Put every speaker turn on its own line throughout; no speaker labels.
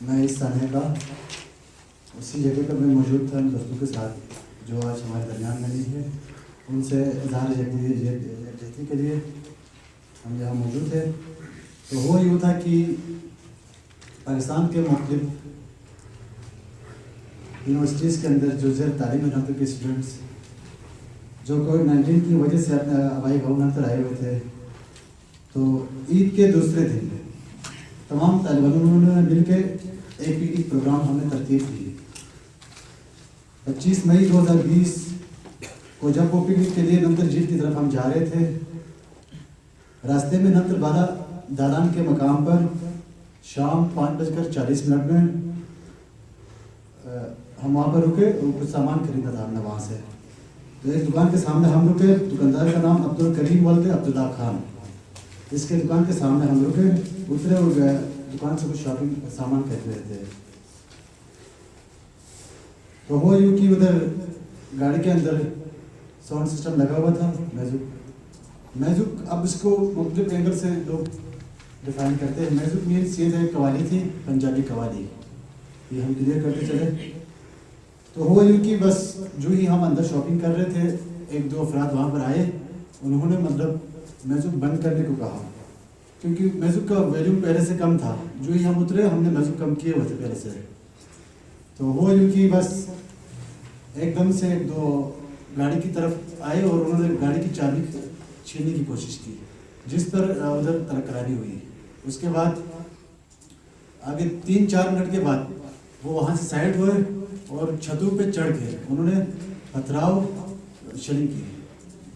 मैं इस समय का उसी जगह पर मैं मौजूद था दोस्तों के साथ जो आज हमारे दरमियान में नहीं है। उनसे इजहार यकजहती के लिए हम यहाँ मौजूद थे। तो वो यूँ था कि पाकिस्तान के मुख्तलिफ यूनिवर्सिटीज़ के अंदर जो ज़ेर तालीम है के स्टूडेंट्स जो कोविड-19 की वजह से अपने आबाई गाँव आए हुए थे, तो ईद के दूसरे दिन तमाम तालिब इल्मों ने मिल के एक ईद प्रोग्राम हमने तरतीब दी। 25 मई 2020 को जब वो पिकनिक के लिए नंतर झील की तरफ हम जा रहे थे, रास्ते में नंतर बाला दालान के मकाम पर शाम 5:40 में हम वहाँ पर रुके। कुछ सामान खरीदा था हमने वहाँ से। तो एक दुकान के सामने हम रुके। दुकानदार का नाम अब्दुल करीम वल्द अब्दुल्ला खान। इसके दुकान के सामने हम रुके, उतरे और दुकान से कुछ शॉपिंग सामान खरीद रहे थे। तो वो यूँ कि उधर गाड़ी के अंदर साउंड सिस्टम लगा हुआ था, मैजुक। अब इसको मुख्तलिफ एंगल से लोग डिफाइन करते हैं। मैजुक मीन्स ये एक कवाली थी, पंजाबी कवाली, ये हम क्लियर करते चले। तो वो यूँ कि बस जो ही हम अंदर शॉपिंग कर रहे थे, एक दो अफराद वहाँ पर आए। उन्होंने मतलब मैजुक बंद करने को कहा, क्योंकि मैजुक का वैल्यूम पहले से कम था। जो ही हम उतरे हमने मैजुक कम किए हुए थे पहले से। तो वो यूँ कि बस एकदम से एक दो गाड़ी की तरफ आए और उन्होंने गाड़ी की चाबी छीनने की कोशिश की, जिस पर उधर तकरारी हुई। उसके बाद आगे 3-4 मिनट के बाद वो वहाँ से साइड हुए और छतों पे चढ़ के उन्होंने पथराव शलिंग की,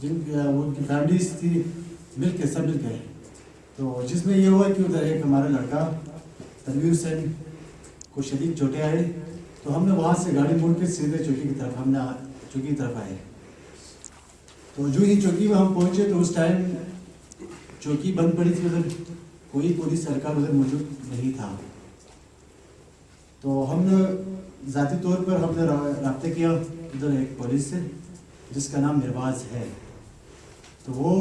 जिन वो उनकी फैमिलीज थी मिल के सब मिल गए। तो जिसमें ये हुआ कि उधर एक हमारा लड़का तनवीर हुसैन को शदीद चोटें आई। तो हमने वहाँ से गाड़ी मोड़ के सीधे चौकी की तरफ आए। तो जो ही चौकी में हम पहुँचे तो उस टाइम चौकी बंद पड़ी थी, उधर कोई पुलिस सरकार उधर मौजूद नहीं था। तो हमने ज़ाती तौर पर हमने रब्ता किया उधर एक पुलिस से जिसका नाम मिरवाज है। तो वो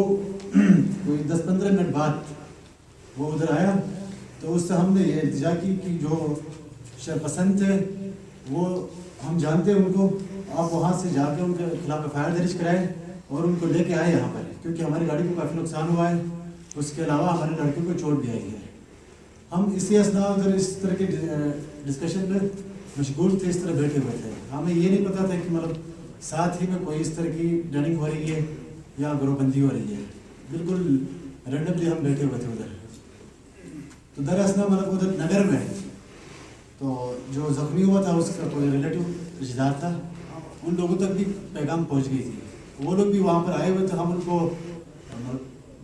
कोई 10-15 मिनट बाद वो उधर आया। तो उससे हमने ये इल्तिजा की कि जो शरपसंद थे वो हम जानते हैं उनको, आप वहाँ से जाकर उनके खिलाफ FIR दर्ज कराएं और उनको लेके आए यहाँ पर, क्योंकि हमारी गाड़ी को काफ़ी नुकसान हुआ है। उसके अलावा हमारे लड़के को चोट भी आई है। हम इसी असना उधर इस तरह के डिस्कशन में मशगूल थे, इस तरह बैठे हुए थे। हमें ये नहीं पता था कि मतलब साथ ही में कोई इस तरह की रनिंग हो रही है या ग्रोहबंदी हो रही है। बिल्कुल रैंडमली हम बैठे हुए थे उधर। तो दरअसल मतलब उधर नगर में तो जो जख्मी हुआ था उसका कोई रिलेटिव रिश्तेदार था, उन लोगों तक भी पैगाम पहुंच गई थी। वो लोग भी वहाँ पर आए हुए थे। हम उनको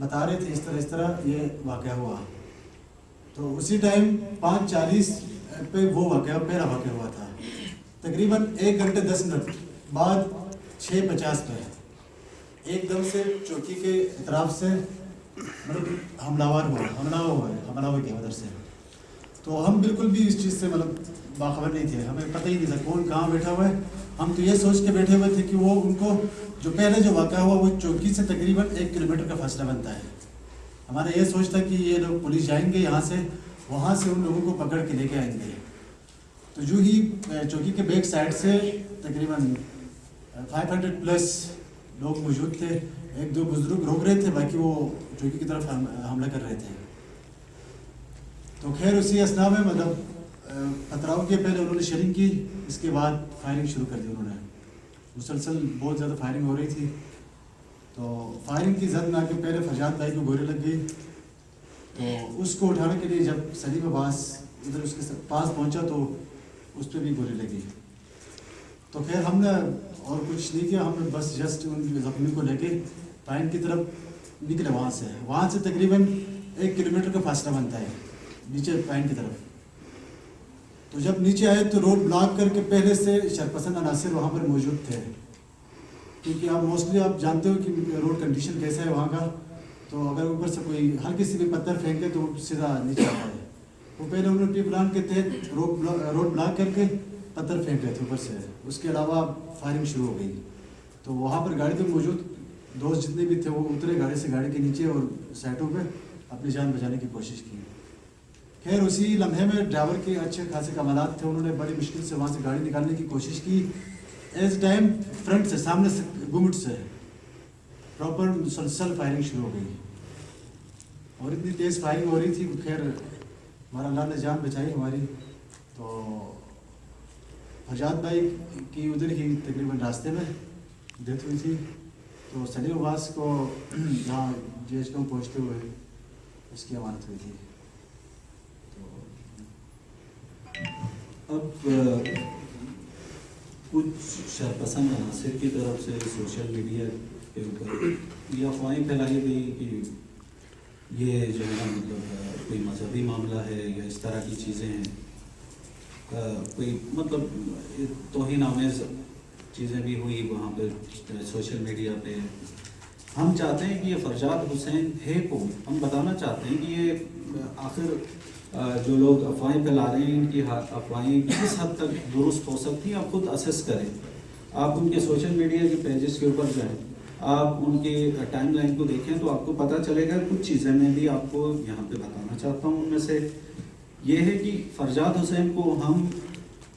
बता रहे थे इस तरह ये वाक़या हुआ। तो उसी टाइम 5:40 पे वो पहला वाक़या हुआ था। तकरीबन 1 घंटे 10 मिनट बाद 6:50 पे एकदम से चौकी के तरफ से मतलब हमलावर किया उधर से। तो हम बिल्कुल भी इस चीज़ से मतलब बाखबर नहीं थे, हमें पता ही नहीं था कौन कहाँ बैठा हुआ है। हम तो ये सोच के बैठे हुए थे कि वो उनको जो पहले जो वाक़या हुआ वो चौकी से तकरीबन 1 किलोमीटर का फासला बनता है। हमारा ये सोच था कि ये लोग पुलिस जाएंगे यहाँ से, वहाँ से उन लोगों को पकड़ के लेके आएंगे। तो जो ही चौकी के बैक साइड से तकरीबन 500+ लोग मौजूद थे। 1-2 बुजुर्ग रोक रहे थे, बाकी वो चौकी की तरफ हमला कर रहे थे। तो खैर उसी असना में मतलब पथराव के पहले उन्होंने शेलिंग की, इसके बाद फायरिंग शुरू कर दी उन्होंने। मुसलसल बहुत ज़्यादा फायरिंग हो रही थी। तो फायरिंग की जद में आके पहले फरजाद भाई को गोली लग गई। तो उसको उठाने के लिए जब सलीम अब्बास इधर उसके पास पहुंचा तो उस पर भी गोली लगी। तो खैर हमने और कुछ नहीं किया, हमने बस जस्ट उन जख्मी को लेके पाइन की तरफ निकले। वहाँ से तकरीबन 1 किलोमीटर का फासला बनता है नीचे पाइन की तरफ। तो जब नीचे आए तो रोड ब्लॉक करके पहले से शरपसंद अनासिर वहाँ पर मौजूद थे, क्योंकि आप मोस्टली आप जानते हो कि रोड कंडीशन कैसा है वहाँ का। तो अगर ऊपर से कोई हल्की सी भी पत्थर फेंके तो सीधा नीचे आता है। वो पहले उन्होंने प्री प्लान के तहत रोड ब्लॉक करके पत्थर फेंक रहे थे ऊपर से। उसके अलावा फायरिंग शुरू हो गई। तो वहाँ पर गाड़ी में मौजूद दोस्त जितने भी थे वो उतरे गाड़ी से, गाड़ी के नीचे और साइडों पे अपनी जान बचाने की कोशिश की। खैर उसी लम्हे में ड्राइवर के अच्छे खासे कमालात थे, उन्होंने बड़ी मुश्किल से वहाँ से गाड़ी निकालने की कोशिश की। एज टाइम फ्रंट से, सामने से, गुमट से प्रॉपर मुसलसल फायरिंग शुरू हो गई और इतनी तेज़ फायरिंग हो रही थी। खैर हमारा अल्लाह ने जान बचाई हमारी। तो फरजाद भाई की उधर ही तकरीबन रास्ते में डेथ हुई थी। तो सलीम अब्बास को यहाँ JHK पहुँचते हुए उसकी अमानत हुई थी।
अब कुछ शरपसंद अनासर की तरफ से सोशल मीडिया के ऊपर ये अफवाहें फैलाई गई कि ये जो है ना मतलब कोई मजहबी मामला है या इस तरह की चीज़ें हैं, कोई मतलब तौहीन-आमेज़ चीज़ें भी हुई वहाँ पे सोशल मीडिया पे। हम चाहते हैं कि ये फरजाद हुसैन है कौन, हम बताना चाहते हैं कि ये आखिर जो लोग अफवाहें फैला रहे हैं इनकी अफवाहें किस हद तक दुरुस्त हो सकती हैं। आप खुद असेस करें, आप उनके सोशल मीडिया के पेजेस के ऊपर जाएं, आप उनके टाइम लाइन को देखें तो आपको पता चलेगा। कुछ चीज़ें मैं भी आपको यहाँ पे बताना चाहता हूँ। उनमें से ये है कि फरजाद हुसैन को हम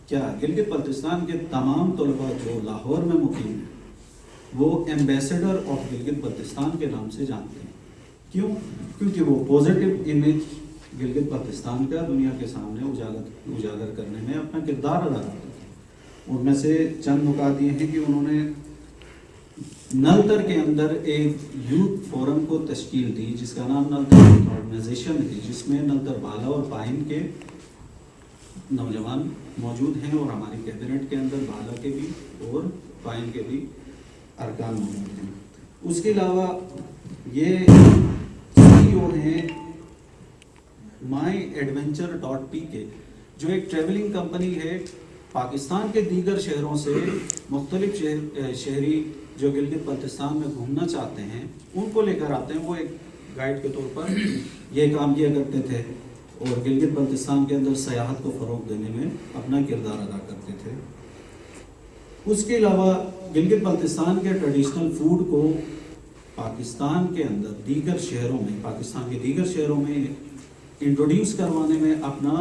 क्या गिलगित बल्तिस्तान के तमाम तलबा जो लाहौर में मुकीम हैं वो एम्बेसडर ऑफ गिलगित बल्तिस्तान के नाम से जानते हैं। क्यों? क्योंकि वो पॉजिटिव इमेज गिलगित बल्तिस्तान का दुनिया के सामने उजागर करने में अपना किरदार अदा करते थे। उनमें से चंद नुकात ये हैं कि उन्होंने नलतर के अंदर एक यूथ फोरम को तश्कील दी जिसका नाम नलतर ऑर्गेनाइजेशन थी, जिसमें नलतर बाला और पाइन के नौजवान मौजूद हैं और हमारी कैबिनेट के अंदर बाला के भी और पाइन के भी अरकान मौजूद हैं। उसके अलावा ये CEO हैं myadventure.pk जो एक ट्रैवलिंग कंपनी है। पाकिस्तान के दीगर शहरों से मुख्तलिफ शहरी जो गिलगित बल्तिस्तान में घूमना चाहते हैं उनको लेकर आते हैं। वो एक गाइड के तौर पर ये काम किया करते थे और गिलगित बल्तिस्तान के अंदर सयाहत को फ़रोग देने में अपना किरदार अदा करते थे। उसके अलावा गिलगित बल्तिस्तान के ट्रेडिशनल फूड को पाकिस्तान के अंदर दीगर शहरों में, पाकिस्तान के दीगर शहरों में इंट्रोड्यूस करवाने में अपना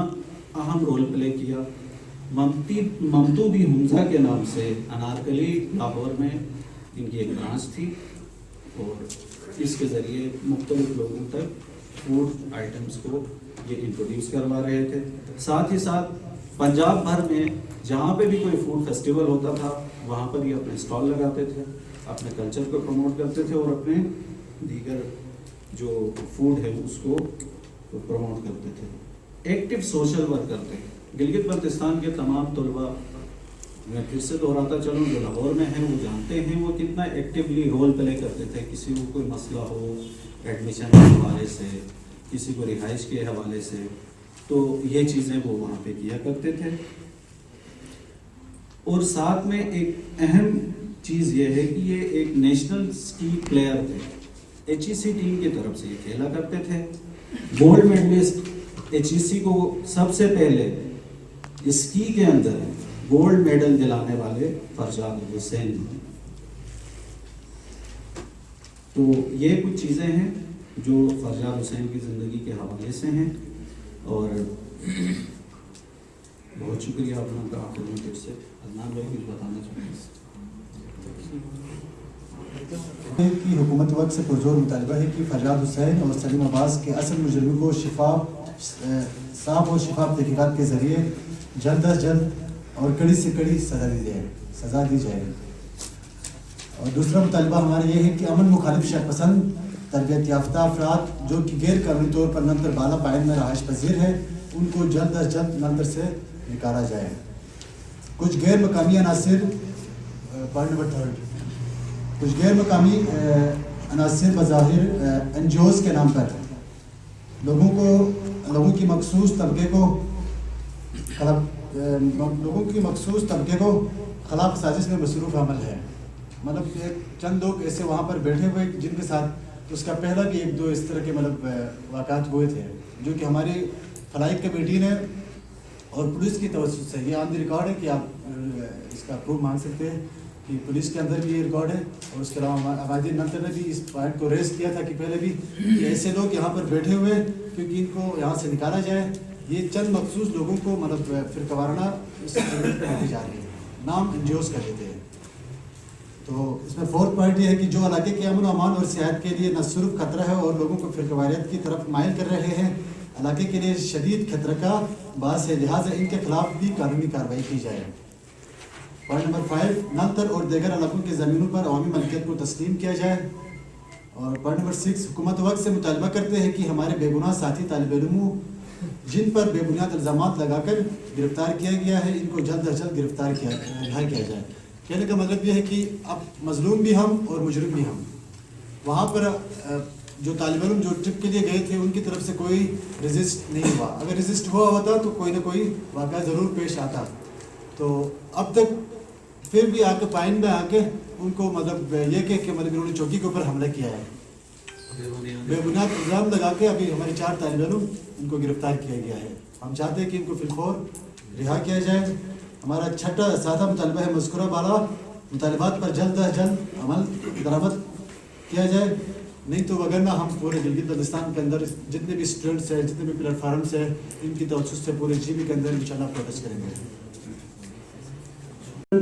अहम रोल प्ले किया। ममतू बी हमजा के नाम से अनारकली लाहौर में इनकी एक ब्रांच थी और इसके ज़रिए मुख्तलिफ लोगों तक फूड आइटम्स को ये इंट्रोड्यूस करवा रहे थे। साथ ही साथ पंजाब भर में जहाँ पे भी कोई फूड फेस्टिवल होता था वहाँ पर ये अपने स्टॉल लगाते थे, अपने कल्चर को प्रमोट करते थे और अपने दीगर जो फूड है उसको प्रमोट करते थे। एक्टिव सोशल वर्कर थे। गिलगित बल्तिस्तान के तमाम तलबा, मैं फिर से दोहराता चलूँ, जो लाहौर में हैं वो जानते हैं वो कितना एक्टिवली रोल प्ले करते थे। किसी को कोई मसला हो एडमिशन के हवाले से, किसी को रिहाइश के हवाले से, तो ये चीज़ें वो वहाँ पे किया करते थे। और साथ में एक अहम चीज़ ये है कि ये एक नेशनल स्की प्लेयर थे। HEC टीम की तरफ से ये खेला करते थे। गोल्ड मेडलिस्ट HEC को सबसे पहले स्की के अंदर गोल्ड मेडल दिलाने वाले फरजाद हुसैन। तो ये कुछ चीज़ें हैं जो फरजाद हुसैन की ज़िंदगी के हवाले से हैं और बहुत शुक्रिया आप लोगों का। आखिर में फिर से अदनान भाई कुछ बताना चाहते हैं
कि हुकूमत वक्त से पुरजोर मुतालबा है कि फरजाद हुसैन और सलीम अब्बास के असल मुजरिम को साफ और शिफाफ तहकीकात के ज़रिए जल्द अज जल्द और कड़ी से कड़ी सज़ा दी जाए। और दूसरा मुतालबा हमारा ये है कि अमन मुखालिफ शरपसंद तरबियत याफ्ता अफराद जो कि गैर कानूनी तौर पर नलतर बाला पाइन में रहायश पजीर है उनको जल्द अज जल्द नलतर से निकाला जाए। कुछ गैर मकामी अनासिर पॉइंट नंबर 3, कुछ गैर मकामी अनासिर बज़ाहिर NGOs के नाम पर लोगों की मखसूस तबके को खिलाफ साजिश में मसरूफ़ अमल है। मतलब चंद लोग ऐसे वहाँ पर बैठे हुए जिनके साथ उसका पहला भी 1-2 इस तरह के मतलब वाक़ात हुए थे जो कि हमारी फ्लाइट कमेटी ने और पुलिस की तवज्जो से ये ऑन द रिकॉर्ड है कि आप इसका प्रूफ मांग सकते हैं कि पुलिस के अंदर भी ये रिकॉर्ड है। और उसके अलावा आबादी नलतर ने भी इस पॉइंट को रेस किया था कि पहले भी ऐसे लोग यहाँ पर बैठे हुए क्योंकि इनको यहाँ से निकाला जाए। ये चंद मखसूस लोगों को मतलब फिरकवाराना इस एग्रीमेंट पे लेके जा रही है, नाम NGOs का लेते हैं। तो इसमें फोर्थ पॉइंट ये है कि जो इलाके के अमन अमान और सियाहत के लिए न सिर्फ खतरा है और लोगों को फिरकवारियत की तरफ माइल कर रहे हैं, इलाके के लिए शदीद खतरा का बास है, लिहाजा इनके खिलाफ भी कानूनी कार्रवाई की जाए। पॉइंट नंबर 5, नलतर और दीगर इलाकों की ज़मीनों पर अवामी मलकियत को तस्लीम किया जाए। और पॉइंट नंबर 6, हुकूमत वक्त से मुतालबा करते हैं कि हमारे बेगुनाह साथी तालिब इल्मों जिन पर बेबुनियाद इल्ज़ामात लगाकर गिरफ्तार किया गया है, इनको जल्द अज जल्द रिहा किया जाए। कहने का मतलब ये है कि अब मजलूम भी हम और मुजरिम भी हम। वहाँ पर जो तालिब इल्म जो ट्रिप के लिए गए थे उनकी तरफ से कोई रेजिस्ट नहीं हुआ, अगर रेजिस्ट हुआ होता तो कोई ना कोई वाक़या ज़रूर पेश आता। तो अब तक फिर भी आके पाइन में आके उनको मतलब ये कि मतलब इन्होंने चौकी के ऊपर हमला किया है, बेबुनियाद इल्ज़ाम लगा के अभी हमारे 4 तालिब इल्म इनको गिरफ्तार किया गया है। हम चाहते हैं कि इनको फिलफौर रिहा किया जाए। हमारा छठा साथा मुतालबा है मज़कूरा बाला मुतालबात पर जल्द अज जल्द अमल दरामद किया जाए, नहीं तो वगरना हम पूरे गिलगित बल्तिस्तान के अंदर जितने भी स्टूडेंट्स हैं, जितने भी प्लेटफार्म्स हैं, इनकी तवज्जुह से पूरे GB के अंदर इंशाल्लाह प्रोटेस्ट करेंगे।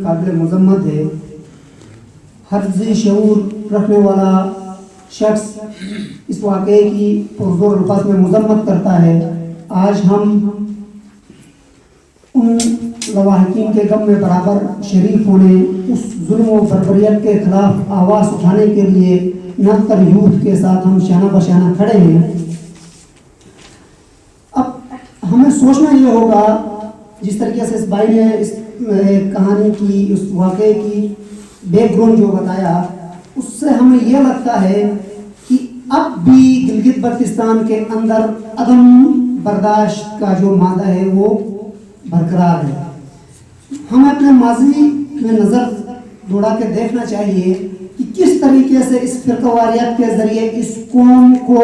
काबिल मुज़म्मत है, हर ज़ी शऊर रखने वाला शख्स इस वाक़े की पुरज़ोर अल्फाज में मुज़म्मत करता है। आज हम उन लवाहिकीन के गम में बराबर शरीक होने, उस जुल्म और बर्बरियत के खिलाफ आवाज़ उठाने के लिए नतर यूथ के साथ हम शाना बशाना खड़े हैं। अब हमें सोचना ये होगा, जिस तरीके से इस भाई ने इस कहानी की, उस वाक़े की बैकग्राउंड जो बताया, उससे हमें यह लगता है कि अब भी गिलगित बल्तिस्तान के अंदर अदम बर्दाश्त का जो मादा है वो बरकरार है। हमें अपने माजी में नज़र दौड़ा के देखना चाहिए कि किस तरीके से इस फिरकावारियत के ज़रिए इस कौम को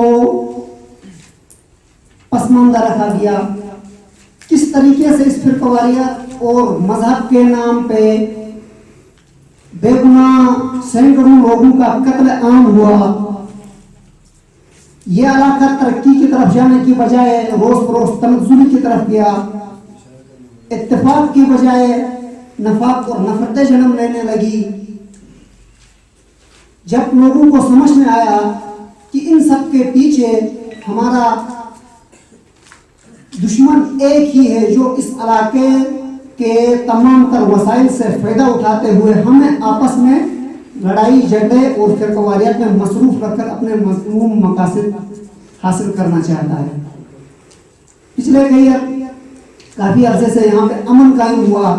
पसमानदा रखा गया, किस तरीके से इस फिरकावारियत और मजहब के नाम पे बेगुनाह सैकड़ों लोगों का कत्ल आम हुआ। यह इलाका तरक्की की तरफ जाने की बजाय रोज बरोज तनज़्ज़ुली की तरफ गया, इत्तेफाक की बजाय नफाक और नफरतें जन्म लेने लगी। जब लोगों को समझ में आया कि इन सब के पीछे हमारा दुश्मन एक ही है, जो इस इलाके के तमाम तर वसाइल से फ़ायदा उठाते हुए हमें आपस में लड़ाई झगड़े और फिरकावारियत में मसरूफ़ रखकर अपने मज़मूम मकासद हासिल करना चाहता है। पिछले काफ़ी अरसे से यहाँ पे अमन कायम हुआ,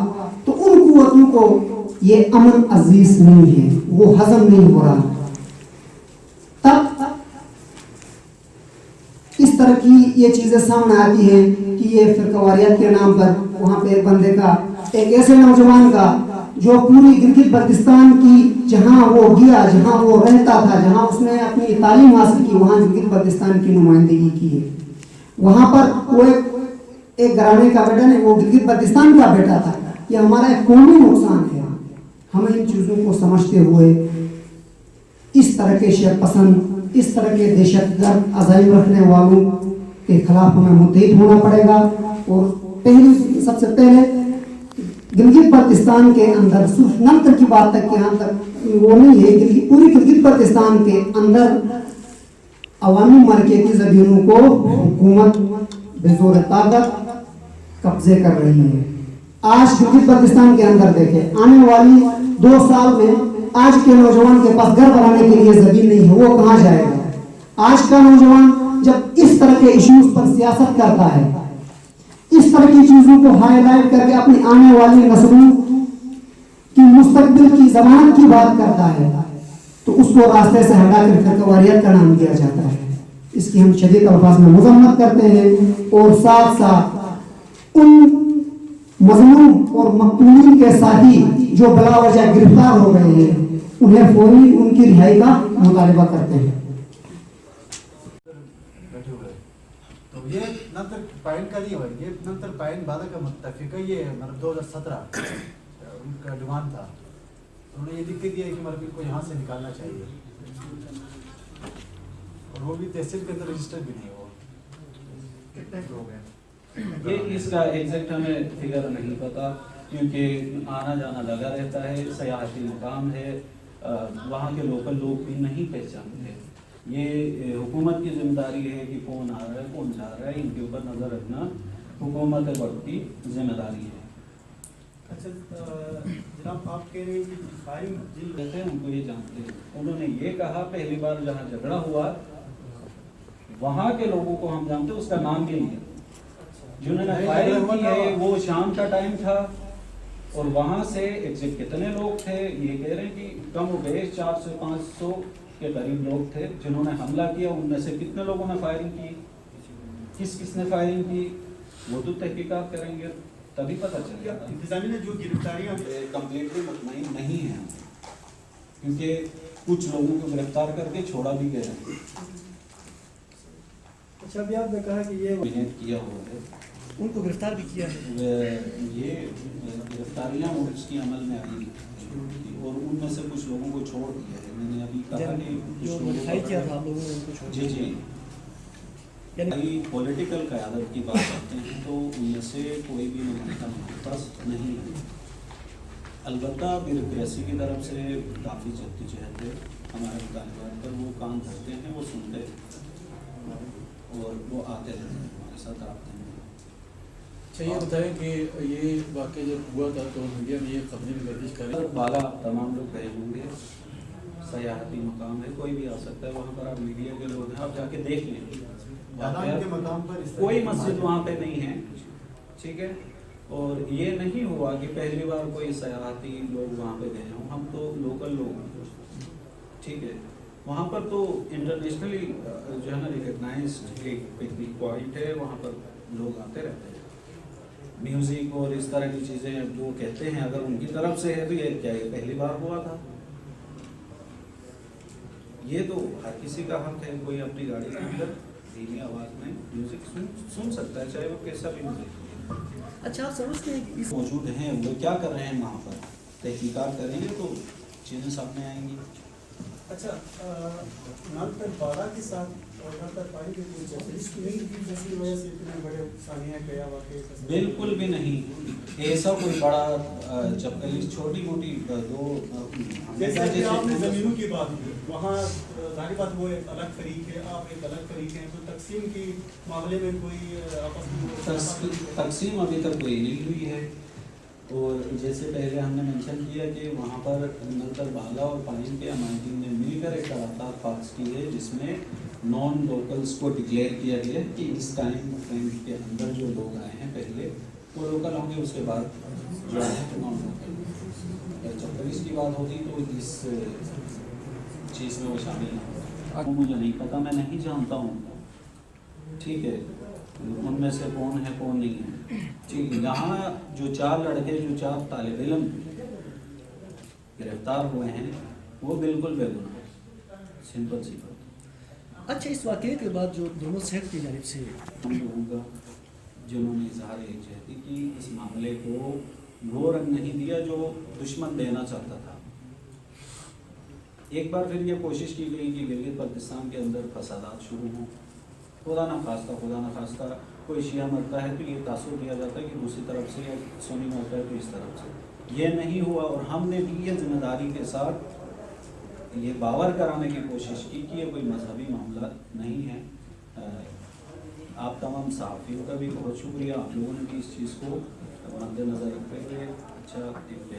तो उन कुव्वतों को ये अमन अजीज नहीं है, वो हजम नहीं हो रहा। तब इस तरह की ये चीज़ें सामने आती हैं कि ये फिरकावारियत के नाम पर वहाँ पे एक बंदे का, एक ऐसे नौजवान का जो पूरी गिलगित बल्तिस्तान की जहाँ वो गया, जहाँ वो रहता था, जहाँ उसने अपनी तालीम हासिल की, वहाँ गिलगित बल्तिस्तान की नुमाइंदगी की है। वहाँ पर वो एक घराने का बेटा नहीं, वो गिलगित बल्तिस्तान का बेटा था। ये हमारा एक कौमी नुकसान है। हमें इन चीज़ों को समझते हुए इस तरह के शरपसंद, इस तरह के दहशतगर्द अज़ाइम रखने वालों के खिलाफ हमें मुत्तहिद होना पड़ेगा। और सबसे पहले गिलगित बल्तिस्तान के अंदर सिर्फ नलतर की बात तक यहाँ तक वो नहीं है, पूरी गिलगित बल्तिस्तान के अंदर अवामी मलके की ज़मीनों को हुकूमत बेजोर ताकत कब्जे कर रही है। आज गिलगित बल्तिस्तान के अंदर देखें, आने वाली 2 साल में आज के नौजवान के पास घर बनाने के लिए ज़मीन नहीं है, वो कहाँ जाएगा? आज का नौजवान जब इस तरह के इश्यूज पर सियासत करता है, इस तरह की चीज़ों को हाईलाइट करके अपनी आने वाली नस्लों की मुस्तकबिल की ज़मानत की बात करता है, तो उसको रास्ते से हटाकर फिरकावारियत का नाम दिया जाता है। इसकी हम शदीद अल्फाज में मुज़म्मत करते हैं और साथ साथ उन मज़लूम और मक़तूलीन के साथी जो बिला वजह गिरफ्तार हो गए हैं, उन्हें फौरी उनकी रिहाई का मुतालबा करते हैं।
तो ये नंतर पाइन का नहीं हुआ, ये नंतर पाइन बाला का मुत्तफ़िक़ा ये मतलब 2017 उनका डिमांड था। उन्होंने ये लिख के दिया कि मतलब इनको यहाँ से निकालना चाहिए, और वो भी तहसील के अंदर रजिस्टर भी नहीं हुआ। कितने लोग हैं?
یہ اس کا ایگزیکٹ ہمیں فگر نہیں پتا، کیونکہ آنا جانا لگا رہتا ہے، سیاحتی مقام ہے، وہاں کے لوکل لوگ بھی نہیں پہچانتے۔ یہ حکومت کی ذمہ داری ہے کہ کون آ رہا ہے کون جا رہا ہے، ان کے اوپر نظر رکھنا حکومت وقت کی ذمہ داری ہے۔
اچھا جناب، آپ کہہ رہے ہیں کہ فائرنگ جن
کہتے ہیں ان کو یہ جانتے ہیں، انہوں نے یہ کہا پہلی بار جہاں جھگڑا ہوا وہاں کے لوگوں کو ہم جانتے ہیں، اس کا نام بھی نہیں، جنہوں نے فائرنگ کی ہے وہ شام کا ٹائم تھا، اور وہاں سے ایگزٹ کتنے لوگ تھے یہ کہہ رہے ہیں کہ کم و بیش 400 سے 500 کے قریب لوگ تھے جنہوں نے حملہ کیا۔ ان میں سے کتنے لوگوں نے فائرنگ کی، کس نے فائرنگ کی، وہ تو تحقیقات کریں گے تبھی پتہ چلے گا۔
انتظامیہ نے جو گرفتاریاں
کمپلیٹلی مطمئن نہیں ہیں کیونکہ کچھ لوگوں کو گرفتار کر کے چھوڑا بھی گیا ہے۔
اچھا ابھی آپ نے کہا کہ یہ
محنت کیا ہوا ہے،
ان کو گرفتار بھی کیا ہے،
یہ گرفتاریاں اس کی عمل میں آئی اور ان میں سے کچھ لوگوں کو چھوڑ دیا ہے۔ میں نے ابھی کہا کہ
جو مودیفائی کیا تھا آپ لوگوں نے ان کو چھوڑ دیا۔
جی یعنی پولیٹیکل قیادت کی بات کرتے ہیں تو ان میں سے کوئی بھی نمائندہ ہمارے پاس نہیں ہے، البتہ بیوروکریسی کی طرف سے کافی جدوجہد ہے، ہمارے مطالبات پر وہ کام کرتے ہیں، وہ سنتے ہیں اور وہ آتے رہتے ہیں ہمارے ساتھ رابطے میں۔
اچھا یہ بتائیں کہ یہ واقعہ جب ہوا تھا تو میڈیا میں یہ خبریں بھی گردش کر رہی
بالا تمام لوگ گئے ہوں گے، سیاحتی مقام ہے، کوئی بھی آ سکتا ہے وہاں پر، آپ میڈیا کے لوگ ہیں، آپ جا کے دیکھ لیں۔
اعلان کے مقام پر
کوئی مسجد وہاں پہ نہیں ہے، ٹھیک ہے، اور یہ نہیں ہوا کہ پہلی بار کوئی سیاحتی لوگ وہاں پہ گئے ہوں، ہم تو لوکل لوگ ہیں، ٹھیک ہے، وہاں پر تو انٹرنیشنلی جو ہے نا ریکگنائزڈ ایک پکنک پوائنٹ ہے، وہاں پر لوگ آتے رہتے ہیں۔ میوزک اور اس طرح کی چیزیں جو کہتے ہیں اگر ان کی طرف سے ہے تو یہ کیا یہ پہلی بار ہوا تھا؟ یہ تو ہر کسی کا حق ہے، کوئی اپنی گاڑی کے اندر دھیمی آواز میں میوزک سن سکتا ہے، چاہے وہ کیسا بھی میوزک۔
اچھا آپ سمجھتے ہیں کہ
موجود ہیں وہ کیا کر رہے ہیں وہاں پر، تحقیقات کریں گے تو چیزیں سامنے آئیں گی۔
اچھا نل پر باڑا کے ساتھ اور نل پر پانی کے کوئی جس کی نہیں تھی جس کی وجہ سے اتنے بڑے سانحہ گیا واقعے؟
بالکل بھی نہیں، ایسا کوئی بڑا چپکلی چھوٹی موٹی دو
جیسے کہ آپ نے زمینوں کی بات کی، وہاں ظاہر بات وہ ایک الگ فریق ہے، آپ ایک الگ فریق ہیں، تو تقسیم کی معاملے میں کوئی آپس میں
تقسیم ابھی تک کوئی نہیں ہوئی ہے، اور جیسے پہلے ہم نے مینشن کیا کہ وہاں پر نلتر بالا اور پانی کے امائدین نے مل کر ایک قرارداد پاس کی ہے جس میں نان لوکلز کو ڈکلیئر کیا گیا کہ اس ٹائم فریم کے اندر جو لوگ آئے ہیں پہلے وہ لوکل ہوں گے، اس کے بعد جو ہے نان لوکل۔ اگر جب تک اس کی بات ہوتی تو اس چیز میں وہ شامل نہ ہوتا۔ مجھے نہیں پتا، میں نہیں جانتا ہوں، ٹھیک ہے، ان میں سے کون ہے کون نہیں ہے، ٹھیک ہے۔ یہاں جو 4 لڑکے جو 4 طالب علم گرفتار ہوئے ہیں وہ بالکل بے گناہ ہیں، سمپل سی بات۔
اچھا اس واقعے کے بعد جو دونوں سیٹ کی جانب سے
ہم لوگوں کا جنہوں نے اظہار یکجہتی کی اس معاملے کو وہ رنگ نہیں دیا جو دشمن دینا چاہتا تھا۔ ایک بار پھر یہ کوشش کی گئی کہ گلگت بلتستان کے اندر فسادات شروع ہوں، خدا نہ خواستہ کوئی شیعہ مرتا ہے تو یہ تاثر دیا جاتا ہے کہ دوسری طرف سے، یا سنی مرتا ہے تو اس طرف سے۔ یہ نہیں ہوا، اور ہم نے بھی یہ ذمہ داری کے ساتھ یہ باور کرانے کی کوشش کی کہ یہ کوئی مذہبی معاملہ نہیں ہے۔ آپ تمام صحافیوں کا بھی بہت شکریہ، آپ لوگوں نے بھی اس چیز کو مد نظر رکھتے ہوئے اچھا ایک